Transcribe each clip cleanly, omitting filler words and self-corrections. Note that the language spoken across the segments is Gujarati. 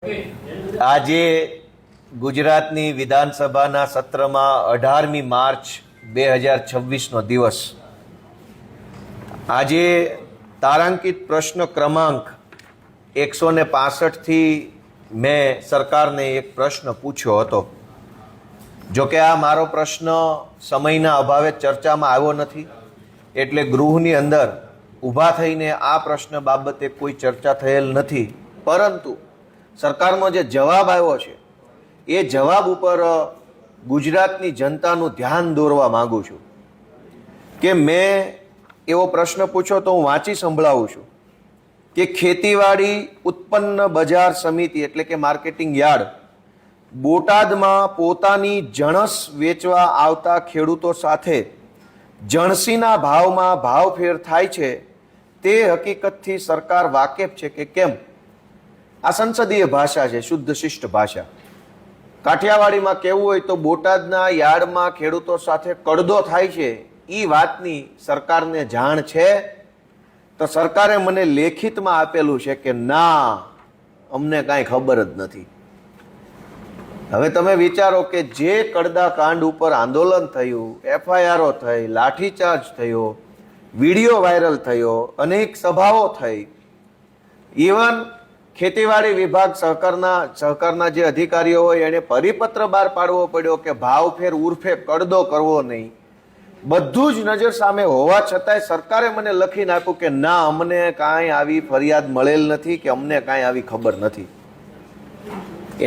આજે ગુજરાતની વિધાનસભાના સત્રમાં 18મી માર્ચ 2026નો દિવસ. આજે તારાંકિત પ્રશ્ન ક્રમાંક 165થી મેં સરકારને એક પ્રશ્ન પૂછ્યો હતો. જો કે આ મારો પ્રશ્ન સમયના અભાવે ચર્ચામાં આવ્યો નથી, એટલે ગૃહની અંદર ઊભા થઈને આ પ્રશ્ન બાબતે કોઈ ચર્ચા થયેલ નથી. પરંતુ સરકારનો જે જવાબ આવ્યો છે એ જવાબ ઉપર ગુજરાતની જનતાનું ધ્યાન દોરવા માંગુ છું કે મેં એવો પ્રશ્ન પૂછ્યો તો હું વાંચી સંભળાવું છું કે ખેતીવાડી ઉત્પન્ન બજાર સમિતિ એટલે કે માર્કેટિંગ યાર્ડ બોટાદમાં પોતાની જણસ વેચવા આવતા ખેડૂતો સાથે જણસીના ભાવમાં ભાવફેર થાય છે તે હકીકતથી સરકાર વાકેફ છે કે કેમ? આ સંસદીય ભાષા છે, શુદ્ધ શિષ્ટ ભાષા. કાઠિયાવાડીમાં કહેવું હોય તો બોટાદના યાર્ડમાં ખેડૂતો સાથે કડદો થાય છે, એ વાતની સરકારને જાણ છે? તો સરકારે મને લેખિતમાં આપેલું છે કે ના, અમને કાંઈ ખબર જ નથી. હવે તમે વિચારો કે જે કડદા કાંડ ઉપર આંદોલન થયું, એફઆઈઆરો થઈ, લાઠીચાર્જ થયો, વિડીયો વાયરલ થયો, અનેક સભાઓ થઈ, ઇવન ખેતીવાડી વિભાગ સહકારના જે અધિકારીઓ હોય એને પરિપત્ર બહાર પાડવો પડ્યો કે ભાવફેર ઉર્ફે કડદો કરવો નહીં. બધું જ નજર સામે હોવા છતાંય સરકારે મને લખીને આપ્યું કે ના, અમને કાંઈ આવી ફરિયાદ મળેલ નથી કે અમને કાંઈ આવી ખબર નથી.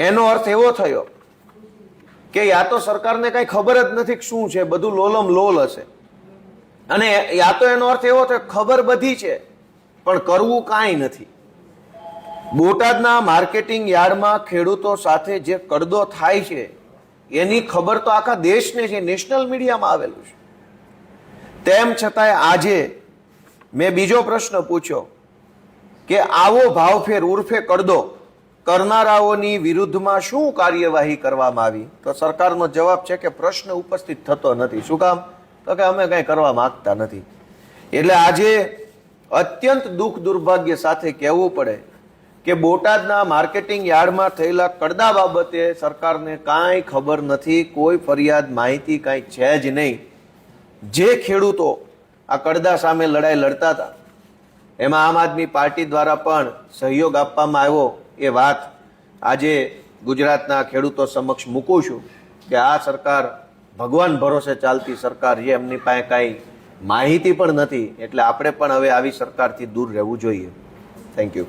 એનો અર્થ એવો થયો કે યા તો સરકારને કાંઈ ખબર જ નથી શું છે, બધું લોલમ લોલ હશે, અને યા તો એનો અર્થ એવો થયો ખબર બધી છે પણ કરવું કાંઈ નથી. બોટાદના માર્કેટિંગ યાર્ડમાં ખેડૂતો સાથે જે કડદો થાય છે એની ખબર તો આખા દેશને છે, નેશનલ મીડિયામાં આવેલું છે. તેમ છતાંય આજે મેં બીજો પ્રશ્ન પૂછ્યો કે આવો ભાવફેર ઉર્ફે કડદો કરનારાઓની વિરુદ્ધમાં શું કાર્યવાહી કરવામાં આવી? તો સરકારનો જવાબ છે કે પ્રશ્ન ઉપસ્થિત થતો નથી. શું કામ? તો કે અમે કંઈ કરવા માંગતા નથી. એટલે આજે અત્યંત દુઃખ દુર્ભાગ્ય સાથે કહેવું પડે કે બોટાદના માર્કેટિંગ યાર્ડમાં થયેલા કડદા બાબતે સરકારને કાંઈ ખબર નથી, કોઈ ફરિયાદ માહિતી કાંઈ છે જ નહીં. જે ખેડૂતો આ કડદા સામે લડાઈ લડતા હતા એમાં આમ આદમી પાર્ટી દ્વારા પણ સહયોગ આપવામાં આવ્યો. એ વાત આજે ગુજરાતના ખેડૂતો સમક્ષ મૂકું છું કે આ સરકાર ભગવાન ભરોસે ચાલતી સરકાર છે, એમની પાસે કાંઈ માહિતી પણ નથી. એટલે આપણે પણ હવે આવી સરકારથી દૂર રહેવું જોઈએ. Thank you.